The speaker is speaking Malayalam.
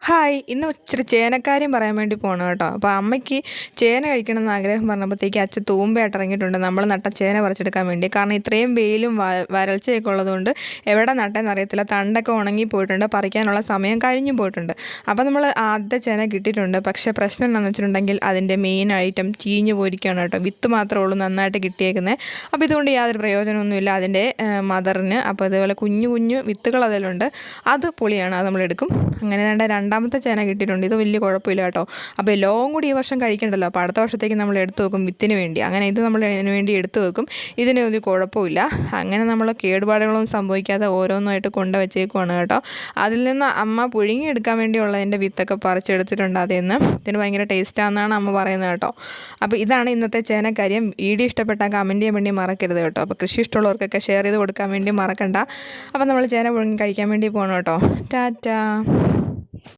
ഹായ്, ഇന്ന് ഇച്ചിരി ചേനക്കാര്യം പറയാൻ വേണ്ടി പോകണം കേട്ടോ. അപ്പോൾ അമ്മയ്ക്ക് ചേന കഴിക്കണമെന്ന് ആഗ്രഹം പറഞ്ഞപ്പോഴത്തേക്ക് അച്ഛൻ തൂമ്പയായിട്ട് ഇറങ്ങിയിട്ടുണ്ട് നമ്മൾ നട്ട ചേന പറിച്ചെടുക്കാൻ വേണ്ടി. കാരണം ഇത്രയും വെയിലും വരൾച്ചയൊക്കെ ഉള്ളതുകൊണ്ട് എവിടെ നട്ടേന്ന് അറിയത്തില്ല, തണ്ടൊക്കെ ഉണങ്ങി പോയിട്ടുണ്ട്, പറിക്കാനുള്ള സമയം കഴിഞ്ഞു പോയിട്ടുണ്ട്. അപ്പോൾ നമ്മൾ ആദ്യത്തെ ചേന കിട്ടിയിട്ടുണ്ട്. പക്ഷേ പ്രശ്നം എന്താണെന്ന് വെച്ചിട്ടുണ്ടെങ്കിൽ അതിൻ്റെ മെയിൻ ഐറ്റം ചീഞ്ഞു പോയിരിക്കുകയാണ് കേട്ടോ. വിത്ത് മാത്രമേ ഉള്ളൂ നന്നായിട്ട് കിട്ടിയേക്കുന്നത്. അപ്പോൾ ഇതുകൊണ്ട് യാതൊരു പ്രയോജനമൊന്നുമില്ല അതിൻ്റെ മദറിന്. അപ്പോൾ ഇതുപോലെ കുഞ്ഞു കുഞ്ഞു വിത്തുകൾ അതിലുണ്ട്, അത് പൊളിയാണ്, അത് നമ്മളെടുക്കും. അങ്ങനെ രണ്ടാമത്തെ ചേന കിട്ടിയിട്ടുണ്ട്. ഇത് വലിയ കുഴപ്പമില്ല കേട്ടോ. അപ്പോൾ എല്ലാം കൂടി ഈ വർഷം കഴിക്കണ്ടല്ലോ, അപ്പോൾ അടുത്ത വർഷത്തേക്ക് നമ്മൾ എടുത്തു വെക്കും വിത്തിന് വേണ്ടി. അങ്ങനെ ഇത് നമ്മൾ ഇതിന് വേണ്ടി എടുത്തു വെക്കും. ഇതിന് ഒരു കുഴപ്പമില്ല. അങ്ങനെ നമ്മൾ കേടുപാടുകളൊന്നും സംഭവിക്കാതെ ഓരോന്നായിട്ട് കൊണ്ടുവച്ചേക്കുവാണ് കേട്ടോ. അതിൽ നിന്ന് അമ്മ പുഴുങ്ങിയെടുക്കാൻ വേണ്ടിയുള്ളതിൻ്റെ വിത്തൊക്കെ പറിച്ചെടുത്തിട്ടുണ്ട്. അതിൽ നിന്ന് ഇതിന് ഭയങ്കര ടേസ്റ്റാണെന്നാണ് അമ്മ പറയുന്നത് കേട്ടോ. അപ്പോൾ ഇതാണ് ഇന്നത്തെ ചേനക്കാര്യം. വീഡിയോ ഇഷ്ടപ്പെട്ടാൽ കമൻറ്റ് ചെയ്യാൻ വേണ്ടി മറക്കരുത് കേട്ടോ. അപ്പോൾ കൃഷി ഇഷ്ടമുള്ളവർക്കൊക്കെ ഷെയർ ചെയ്ത് കൊടുക്കാൻ വേണ്ടി മറക്കണ്ട. അപ്പോൾ നമ്മൾ ചേന പുഴുങ്ങി കഴിക്കാൻ വേണ്ടി പോകണം കേട്ടോ. ടാറ്റാ.